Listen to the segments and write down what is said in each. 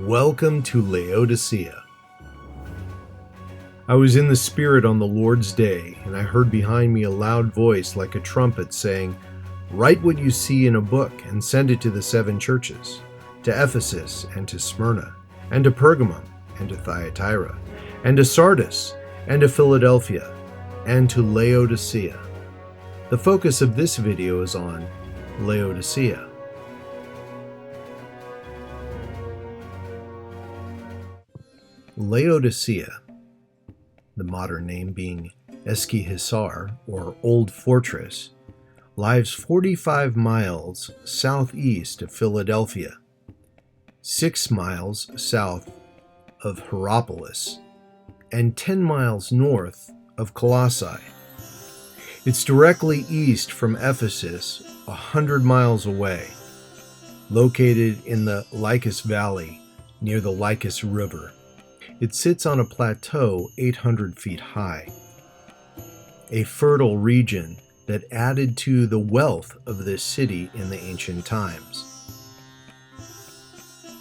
Welcome to Laodicea. I was in the Spirit on the Lord's day, and I heard behind me a loud voice like a trumpet saying, "Write what you see in a book and send it to the 7 churches, to Ephesus and to Smyrna, and to Pergamum, and to Thyatira, and to Sardis, and to Philadelphia, and to Laodicea." The focus of this video is on Laodicea. Laodicea, the modern name being Eski-Hisar, or Old Fortress, lies 45 miles southeast of Philadelphia, 6 miles south of Heropolis, and 10 miles north of Colossi. It's directly east from Ephesus, 100 miles away, located in the Lycus Valley near the Lycus River. It sits on a plateau 800 feet high, a fertile region that added to the wealth of this city in the ancient times.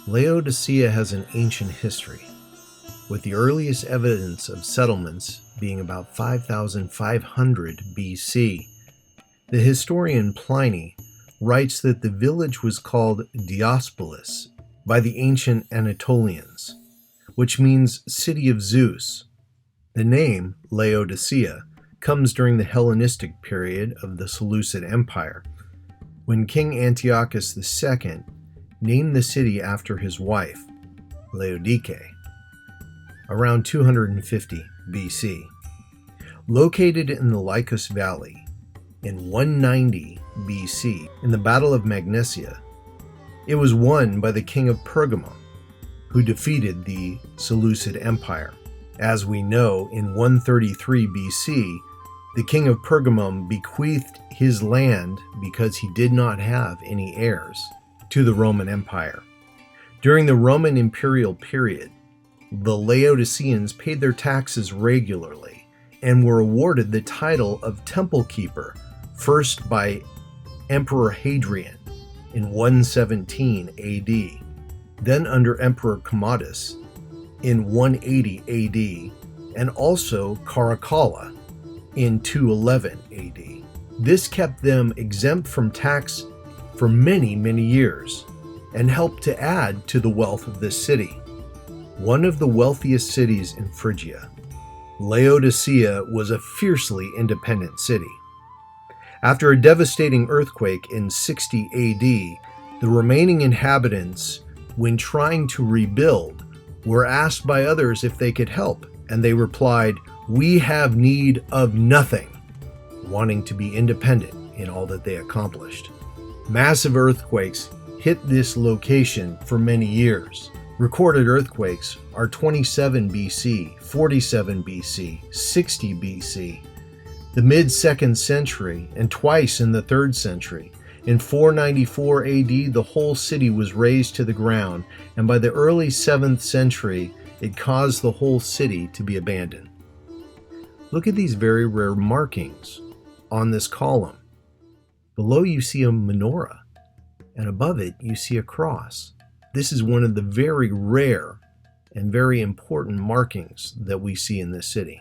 Laodicea has an ancient history, with the earliest evidence of settlements being about 5500 BC. The historian Pliny writes that the village was called Diospolis by the ancient Anatolians, which means city of Zeus. The name Laodicea comes during the Hellenistic period of the Seleucid Empire, when King Antiochus II named the city after his wife, Laodicea, around 250 BC. Located in the Lycus Valley in 190 BC in the Battle of Magnesia, it was won by the king of Pergamum, who defeated the Seleucid Empire. As we know, in 133 BC, the king of Pergamum bequeathed his land because he did not have any heirs to the Roman Empire. During the Roman imperial period, the Laodiceans paid their taxes regularly and were awarded the title of temple keeper, first by Emperor Hadrian in 117 AD. Then under Emperor Commodus in 180 AD, and also Caracalla in 211 AD. This kept them exempt from tax for many, many years, and helped to add to the wealth of this city. One of the wealthiest cities in Phrygia, Laodicea was a fiercely independent city. After a devastating earthquake in 60 AD, the remaining inhabitants, when trying to rebuild, were asked by others if they could help, and they replied, "We have need of nothing," wanting to be independent in all that they accomplished. Massive earthquakes hit this location for many years. Recorded earthquakes are 27 BC, 47 BC, 60 BC, the mid-2nd century, and twice in the 3rd century. In 494 AD, the whole city was razed to the ground, and by the early 7th century, it caused the whole city to be abandoned. Look at these very rare markings on this column. Below you see a menorah, and above it you see a cross. This is one of the very rare and very important markings that we see in this city.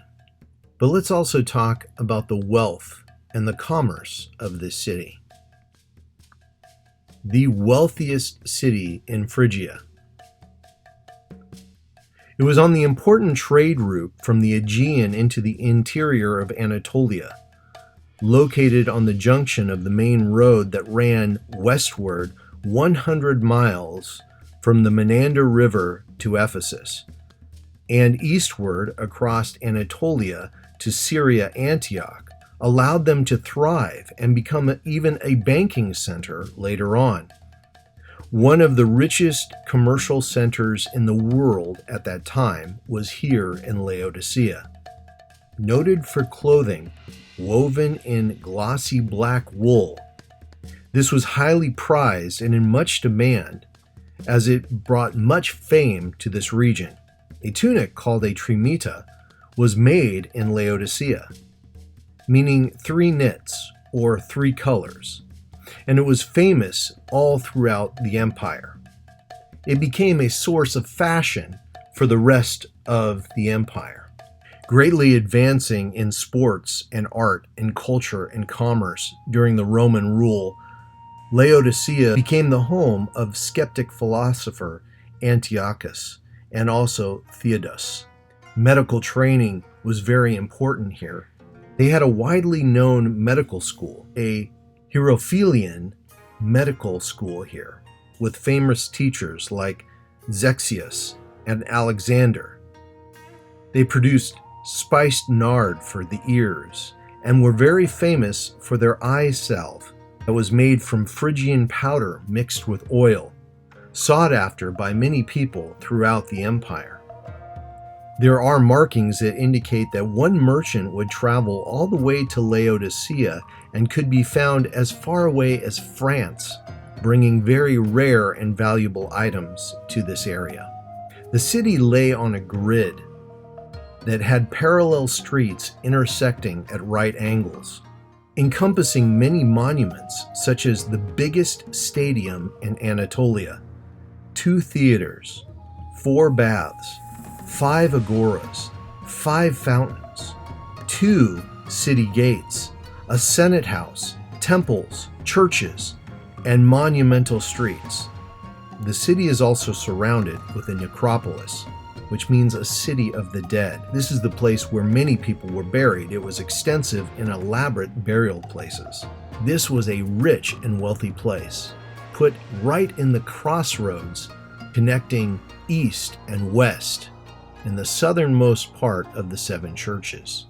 But let's also talk about the wealth and the commerce of this city. The wealthiest city in Phrygia. It was on the important trade route from the Aegean into the interior of Anatolia, located on the junction of the main road that ran westward 100 miles from the Menander River to Ephesus, and eastward across Anatolia to Syria Antioch, allowed them to thrive and become even a banking center later on. One of the richest commercial centers in the world at that time was here in Laodicea. Noted for clothing woven in glossy black wool, this was highly prized and in much demand, as it brought much fame to this region. A tunic called a trimita was made in Laodicea, meaning 3 knits or 3 colors, and it was famous all throughout the empire. it became a source of fashion for the rest of the empire. Greatly advancing in sports and art and culture and commerce during the Roman rule, Laodicea became the home of skeptic philosopher Antiochus and also Theodos. Medical training was very important here. They had a widely known medical school, a Heropolis medical school here, with famous teachers like Zexius and Alexander. They produced spiced nard for the ears and were very famous for their eye salve that was made from Phrygian powder mixed with oil, sought after by many people throughout the empire. There are markings that indicate that one merchant would travel all the way to Laodicea and could be found as far away as France, bringing very rare and valuable items to this area. The city lay on a grid that had parallel streets intersecting at right angles, encompassing many monuments such as the biggest stadium in Anatolia, 2 theaters, 4 baths, 5 agoras, 5 fountains, 2 city gates, a senate house, temples, churches, and monumental streets. The city is also surrounded with a necropolis, which means a city of the dead. This is the place where many people were buried. It was extensive and elaborate burial places. This was a rich and wealthy place, put right in the crossroads connecting east and west in the southernmost part of the 7 churches.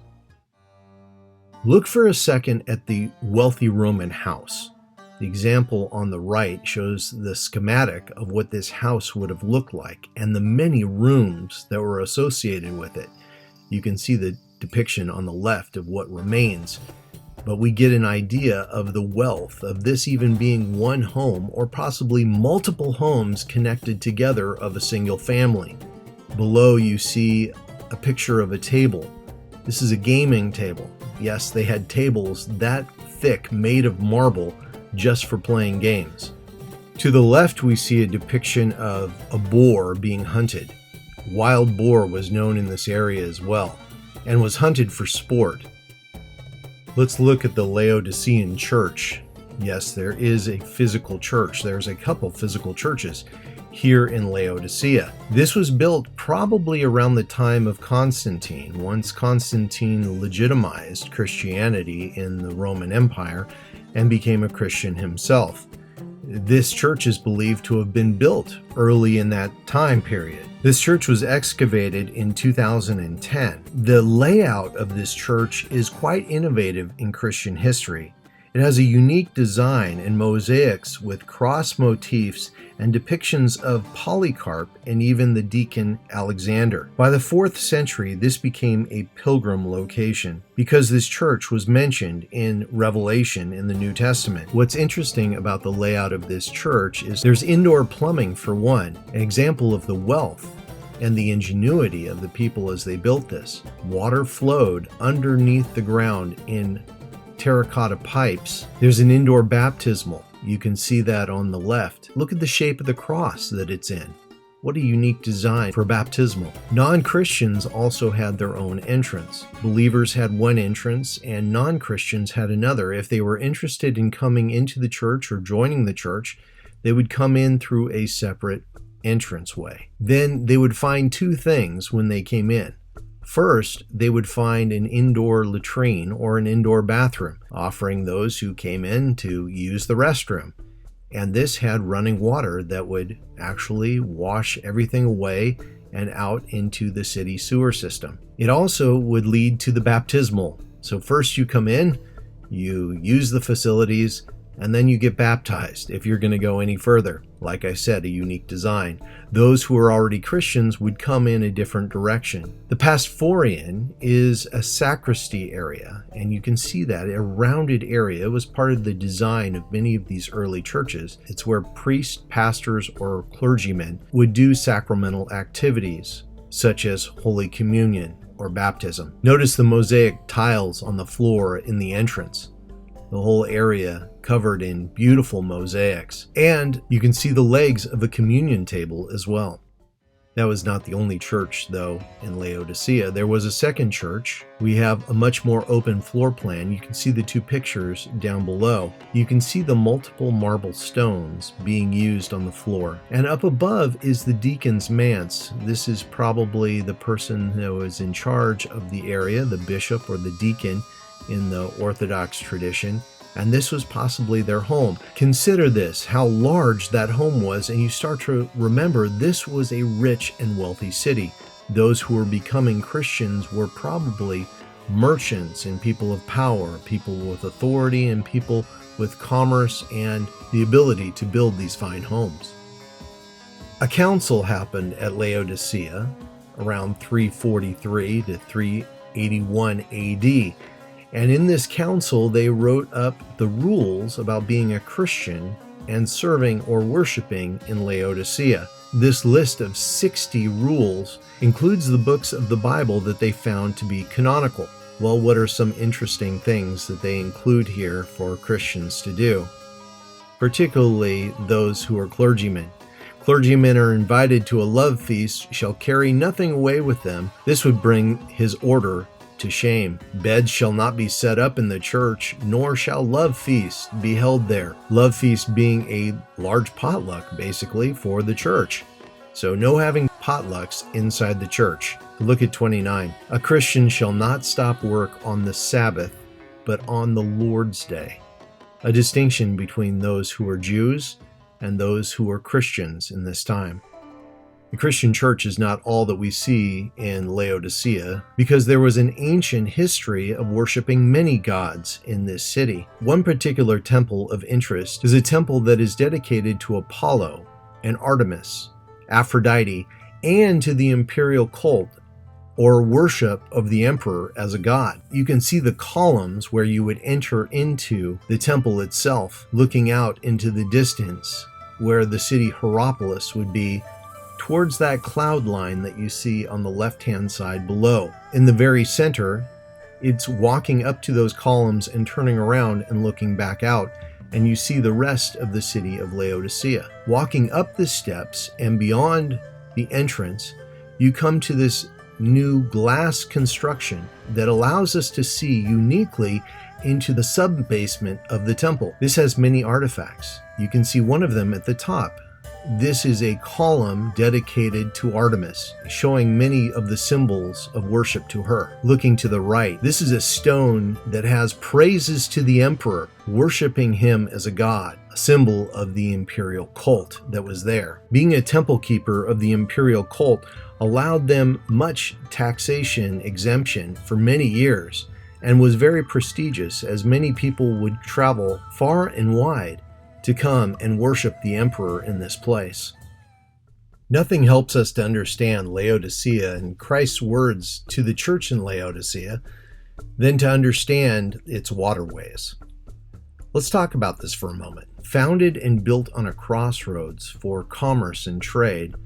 Look for a second at the wealthy Roman house. The example on the right shows the schematic of what this house would have looked like and the many rooms that were associated with it. You can see the depiction on the left of what remains, but we get an idea of the wealth of this even being one home or possibly multiple homes connected together of a single family. Below you see a picture of a table. This is a gaming table. Yes, they had tables that thick made of marble just for playing games. To the left we see a depiction of a boar being hunted. Wild boar was known in this area as well and was hunted for sport. Let's look at the Laodicean church. Yes, there is a physical church. There's a couple physical churches here in Laodicea. This was built probably around the time of Constantine, once Constantine legitimized Christianity in the Roman Empire and became a Christian himself. This church is believed to have been built early in that time period. This church was excavated in 2010. The layout of this church is quite innovative in Christian history. It has a unique design and mosaics with cross motifs and depictions of Polycarp and even the deacon Alexander. By the 4th century, this became a pilgrim location because this church was mentioned in Revelation in the New Testament. What's interesting about the layout of this church is there's indoor plumbing for one, an example of the wealth and the ingenuity of the people as they built this. Water flowed underneath the ground in terracotta pipes. There's an indoor baptismal. You can see that on the left. Look at the shape of the cross that it's in. What a unique design for baptismal. Non-Christians also had their own entrance. Believers had one entrance and non-Christians had another. If they were interested in coming into the church or joining the church, they would come in through a separate entranceway. Then they would find 2 things when they came in. First, they would find an indoor latrine or an indoor bathroom, offering those who came in to use the restroom. And this had running water that would actually wash everything away and out into the city sewer system. It also would lead to the baptismal. So first you come in, you use the facilities, and then you get baptized if you're going to go any further. Like I said, a unique design. Those who are already Christians would come in a different direction. The Pastorian is a sacristy area, and you can see that a rounded area. It was part of the design of many of these early churches. It's where priests, pastors, or clergymen would do sacramental activities, such as Holy Communion or baptism. Notice the mosaic tiles on the floor in the entrance. the whole area covered in beautiful mosaics. And you can see the legs of a communion table as well. That was not the only church, though, in Laodicea. There was a second church. We have a much more open floor plan. You can see the two pictures down below. You can see the multiple marble stones being used on the floor. And up above is the deacon's manse. This is probably the person who is in charge of the area, the bishop or the deacon in the Orthodox tradition. And this was possibly their home. Consider this, how large that home was, and you start to remember this was a rich and wealthy city. Those who were becoming Christians were probably merchants and people of power, people with authority and people with commerce and the ability to build these fine homes. A council happened at Laodicea around 343 to 381 AD. And in this council, they wrote up the rules about being a Christian and serving or worshiping in Laodicea. This list of 60 rules includes the books of the Bible that they found to be canonical. Well, what are some interesting things that they include here for Christians to do? Particularly those who are clergymen. Clergymen are invited to a love feast, shall carry nothing away with them. This would bring his order to shame. Beds shall not be set up in the church, nor shall love feast be held there. Love feast being a large potluck, basically, for the church. So no having potlucks inside the church. Look at 29. A Christian shall not stop work on the Sabbath, but on the Lord's Day. A distinction between those who are Jews and those who are Christians in this time. The Christian church is not all that we see in Laodicea because there was an ancient history of worshiping many gods in this city. One particular temple of interest is a temple that is dedicated to Apollo and Artemis, Aphrodite, and to the imperial cult or worship of the emperor as a god. You can see the columns where you would enter into the temple itself, looking out into the distance where the city Heropolis would be, towards that cloud line that you see on the left-hand side below. In the very center, it's walking up to those columns and turning around and looking back out, and you see the rest of the city of Laodicea. Walking up the steps and beyond the entrance, you come to this new glass construction that allows us to see uniquely into the sub-basement of the temple. This has many artifacts. You can see one of them at the top. This is a column dedicated to Artemis, showing many of the symbols of worship to her. Looking to the right, this is a stone that has praises to the emperor, worshiping him as a god, a symbol of the imperial cult that was there. Being a temple keeper of the imperial cult allowed them much taxation exemption for many years and was very prestigious, as many people would travel far and wide to come and worship the emperor in this place. Nothing helps us to understand Laodicea and Christ's words to the church in Laodicea than to understand its waterways. Let's talk about this for a moment. Founded and built on a crossroads for commerce and trade,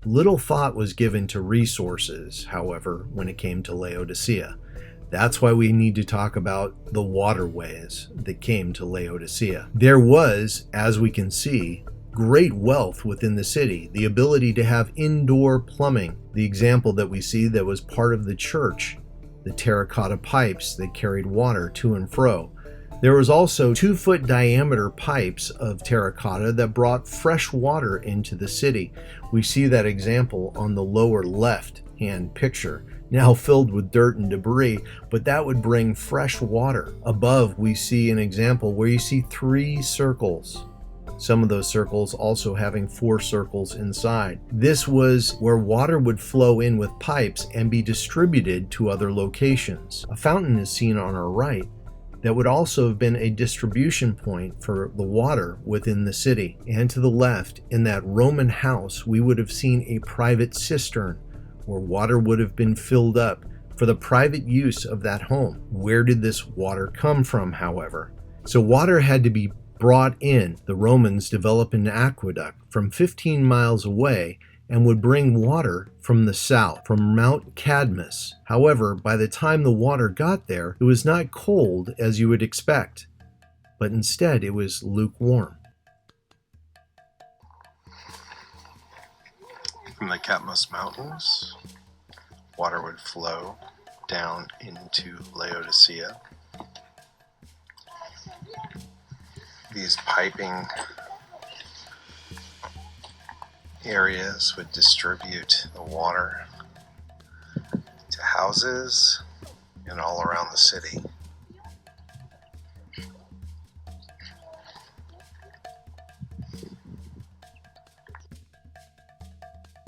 little thought was given to resources, however, when it came to Laodicea. That's why we need to talk about the waterways that came to Laodicea. There was, as we can see, great wealth within the city, the ability to have indoor plumbing. The example that we see that was part of the church, the terracotta pipes that carried water to and fro. There was also 2-foot diameter pipes of terracotta that brought fresh water into the city. We see that example on the lower left-hand picture, now filled with dirt and debris, but that would bring fresh water. Above, we see an example where you see 3 circles. Some of those circles also having 4 circles inside. This was where water would flow in with pipes and be distributed to other locations. A fountain is seen on our right that would also have been a distribution point for the water within the city. And to the left, in that Roman house, we would have seen a private cistern where water would have been filled up for the private use of that home. Where did this water come from, however? So water had to be brought in. The Romans developed an aqueduct from 15 miles away and would bring water from the south, from Mount Cadmus. However, by the time the water got there, it was not cold as you would expect. but instead it was lukewarm. From the Katmos Mountains, water would flow down into Laodicea. These piping areas would distribute the water to houses and all around the city.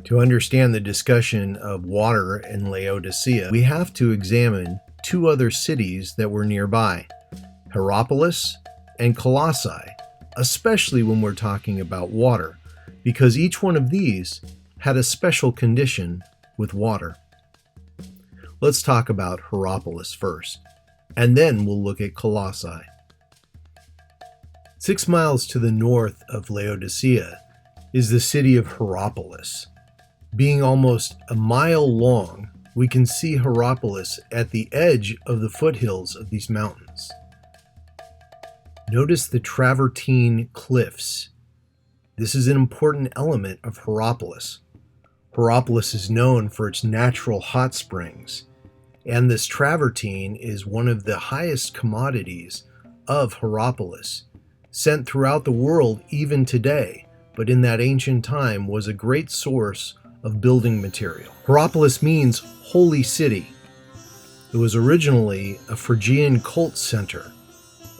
To understand the discussion of water in Laodicea, we have to examine two other cities that were nearby, Heropolis and Colossi, especially when we're talking about water, because each one of these had a special condition with water. Let's talk about Heropolis first, and then we'll look at Colossi. 6 miles to the north of Laodicea is the city of Heropolis. Being almost a mile long, we can see Heropolis at the edge of the foothills of these mountains. Notice the travertine cliffs. This is an important element of Heropolis. Heropolis is known for its natural hot springs, and this travertine is one of the highest commodities of Heropolis, sent throughout the world even today, but in that ancient time was a great source of building material. Heropolis means holy city. It was originally a Phrygian cult center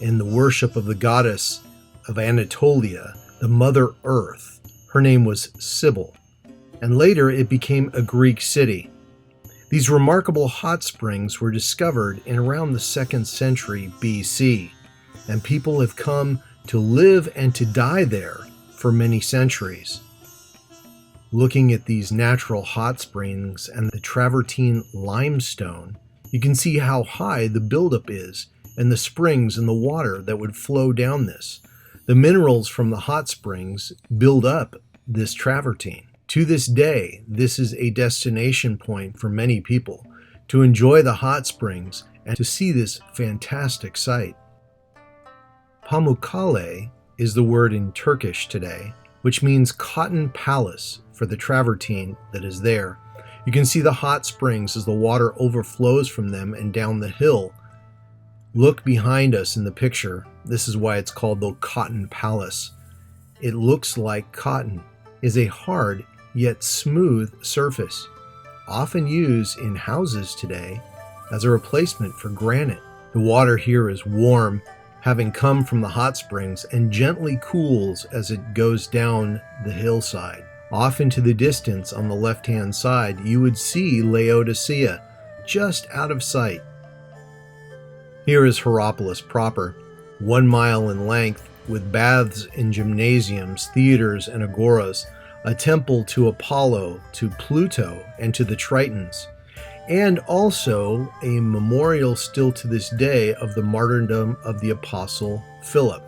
in the worship of the goddess of Anatolia, the Mother Earth. Her name was Sibyl, and later it became a Greek city. These remarkable hot springs were discovered in around the 2nd century BC, and people have come to live and to die there for many centuries. Looking at these natural hot springs and the travertine limestone, you can see how high the buildup is and the springs and the water that would flow down this. The minerals from the hot springs build up this travertine. To this day, this is a destination point for many people to enjoy the hot springs and to see this fantastic sight. Pamukkale is the word in Turkish today, which means cotton palace for the travertine that is there. You can see the hot springs as the water overflows from them and down the hill. Look behind us in the picture. This is why it's called the Cotton Palace. It looks like cotton, is a hard yet smooth surface, often used in houses today as a replacement for granite. The water here is warm, having come from the hot springs, and gently cools as it goes down the hillside. Off into the distance on the left-hand side, you would see Laodicea, just out of sight. Here is Heropolis proper, 1 mile in length, with baths and gymnasiums, theaters and agoras, a temple to Apollo, to Pluto, and to the Tritons, and also a memorial still to this day of the martyrdom of the Apostle Philip.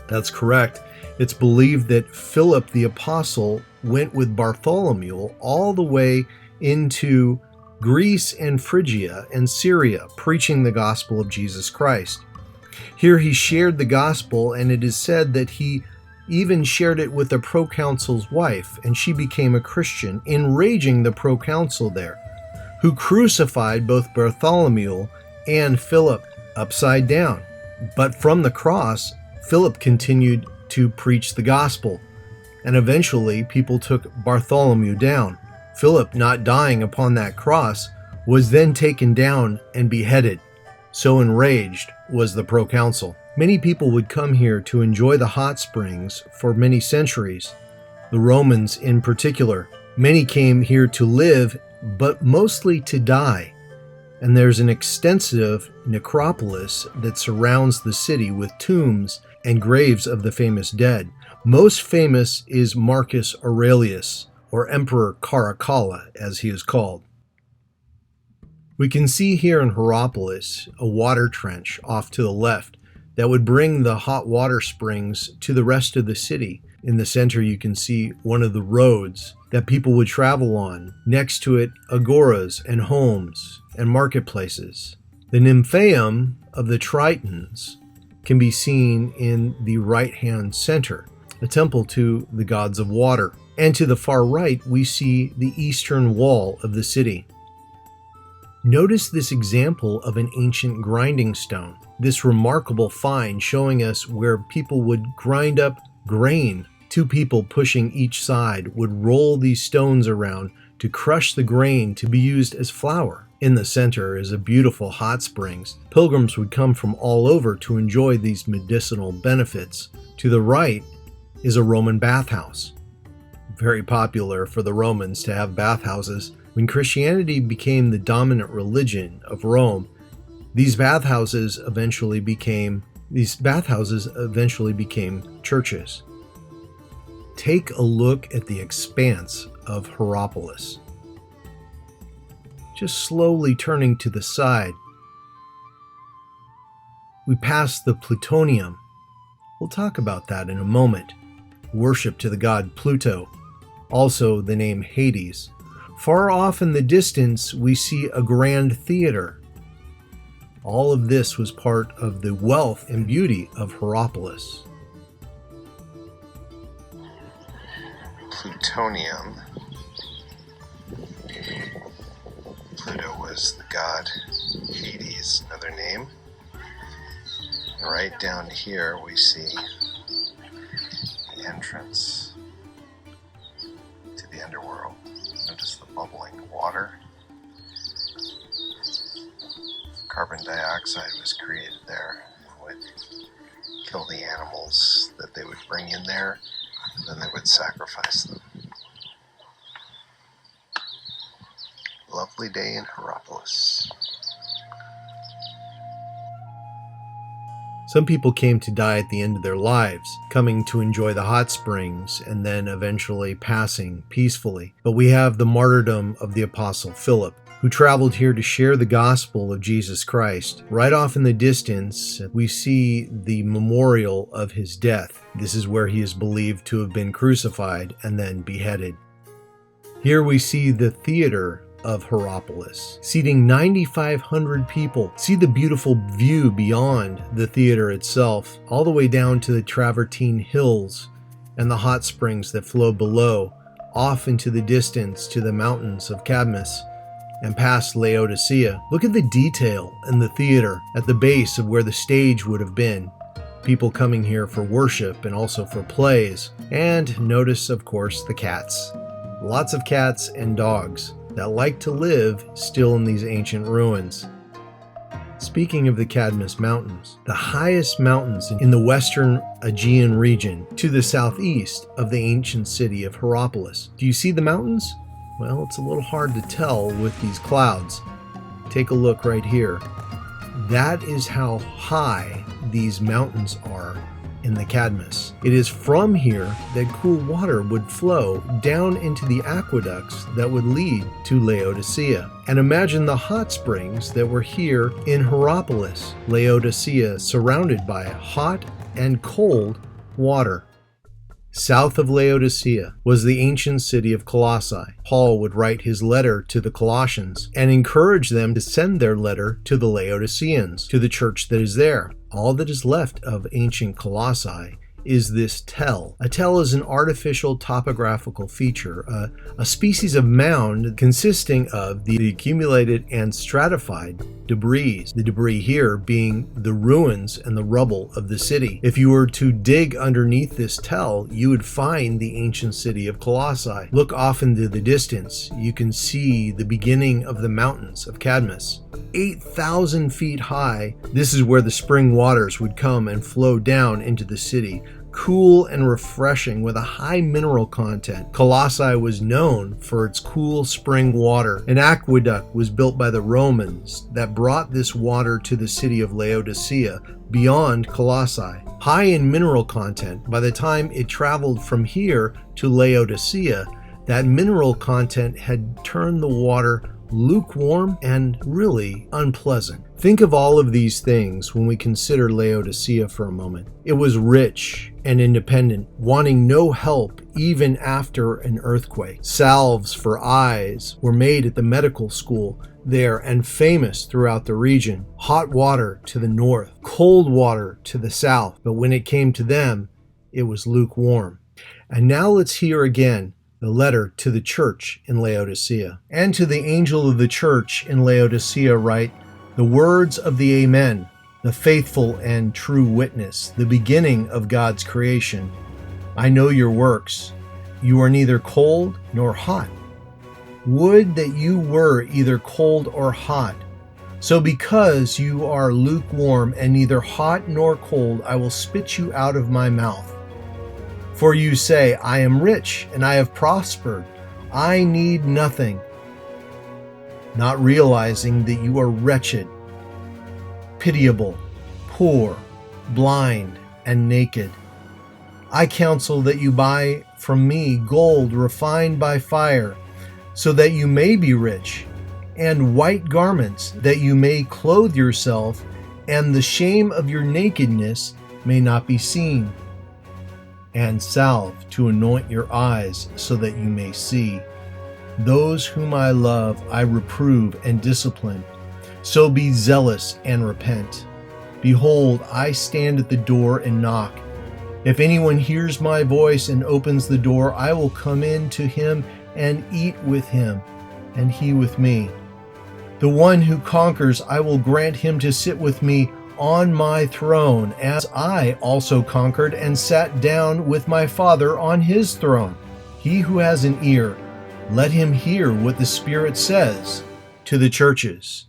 That's correct. It's believed that Philip the Apostle went with Bartholomew all the way into Greece and Phrygia and Syria, preaching the gospel of Jesus Christ. Here he shared the gospel, and it is said that he even shared it with the proconsul's wife, and she became a Christian, enraging the proconsul there, who crucified both Bartholomew and Philip upside down. But from the cross, Philip continued to preach the gospel, and eventually people took Bartholomew down. Philip, not dying upon that cross, was then taken down and beheaded. So enraged was the proconsul. Many people would come here to enjoy the hot springs for many centuries, the Romans in particular. Many came here to live, but mostly to die. And there's an extensive necropolis that surrounds the city with tombs and graves of the famous dead. Most famous is Marcus Aurelius, or Emperor Caracalla, as he is called. We can see here in Heropolis a water trench off to the left that would bring the hot water springs to the rest of the city. In the center, you can see one of the roads that people would travel on. Next to it, agoras and homes and marketplaces. The Nymphaeum of the Tritons can be seen in the right-hand center, a temple to the gods of water. And to the far right, we see the eastern wall of the city. Notice this example of an ancient grinding stone, this remarkable find showing us where people would grind up grain. Two people pushing each side would roll these stones around to crush the grain to be used as flour. In the center is a beautiful hot springs. Pilgrims would come from all over to enjoy these medicinal benefits. To the right is a Roman bathhouse. Very popular for the Romans to have bathhouses. When Christianity became the dominant religion of Rome, these bathhouses eventually became churches. Take a look at the expanse of Heropolis. Just slowly turning to the side, we pass the plutonium. We'll talk about that in a moment. Worship to the god Pluto, also the name Hades. Far off in the distance, we see a grand theater. All of this was part of the wealth and beauty of Heropolis. Plutonium. Pluto was the god Hades, another name. And right down here we see the entrance to the underworld. Notice the bubbling water. Carbon dioxide was created there and would kill the animals that they would bring in there, and then they would sacrifice them. Lovely day in Heropolis. Some people came to die at the end of their lives, coming to enjoy the hot springs and then eventually passing peacefully. But we have the martyrdom of the Apostle Philip, who traveled here to share the gospel of Jesus Christ. Right off in the distance, we see the memorial of his death. This is where he is believed to have been crucified and then beheaded. Here we see the theater of Heropolis, seating 9,500 people. See the beautiful view beyond the theater itself, all the way down to the Travertine Hills and the hot springs that flow below, off into the distance to the mountains of Cadmus and past Laodicea. Look at the detail in the theater at the base of where the stage would have been. People coming here for worship and also for plays. And notice, of course, the cats. Lots of cats and dogs that like to live still in these ancient ruins. Speaking of the Cadmus Mountains, the highest mountains in the western Aegean region to the southeast of the ancient city of Heropolis. Do you see the mountains? Well, it's a little hard to tell with these clouds. Take a look right here. That is how high these mountains are in the Cadmus. It is from here that cool water would flow down into the aqueducts that would lead to Laodicea. And imagine the hot springs that were here in Heropolis, Laodicea, surrounded by hot and cold water. South of Laodicea was the ancient city of Colossi. Paul would write his letter to the Colossians and encourage them to send their letter to the Laodiceans, to the church that is there. All that is left of ancient Colossi is this tell. A tell is an artificial topographical feature, a species of mound consisting of the accumulated and stratified debris. The debris here being the ruins and the rubble of the city. If you were to dig underneath this tell, you would find the ancient city of Colossi. Look off into the distance. You can see the beginning of the mountains of Cadmus. 8,000 feet high, this is where the spring waters would come and flow down into the city. Cool and refreshing with a high mineral content. Colossae was known for its cool spring water. An aqueduct was built by the Romans that brought this water to the city of Laodicea beyond Colossae. High in mineral content, by the time it traveled from here to Laodicea, that mineral content had turned the water lukewarm and really unpleasant. Think of all of these things when we consider Laodicea for a moment. It was rich and independent, wanting no help even after an earthquake. Salves for eyes were made at the medical school. there and famous throughout the region. Hot water to the north, cold water to the south. But when it came to them, it was lukewarm. And now let's hear again the letter to the church in Laodicea. And to the angel of the church in Laodicea write, the words of the Amen, the faithful and true witness, the beginning of God's creation. I know your works. You are neither cold nor hot. Would that you were either cold or hot. So because you are lukewarm and neither hot nor cold, I will spit you out of my mouth. For you say, I am rich and I have prospered. I need nothing. Not realizing that you are wretched, pitiable, poor, blind, and naked. I counsel that you buy from me gold refined by fire, so that you may be rich, and white garments, that you may clothe yourself, and the shame of your nakedness may not be seen, and salve to anoint your eyes, so that you may see. Those whom I love I reprove and discipline. So be zealous and repent. Behold, I stand at the door and knock. If anyone hears my voice and opens the door, I will come in to him and eat with him, and he with me. The one who conquers, I will grant him to sit with me on my throne, as I also conquered and sat down with my Father on his throne. He who has an ear, let him hear what the Spirit says to the churches.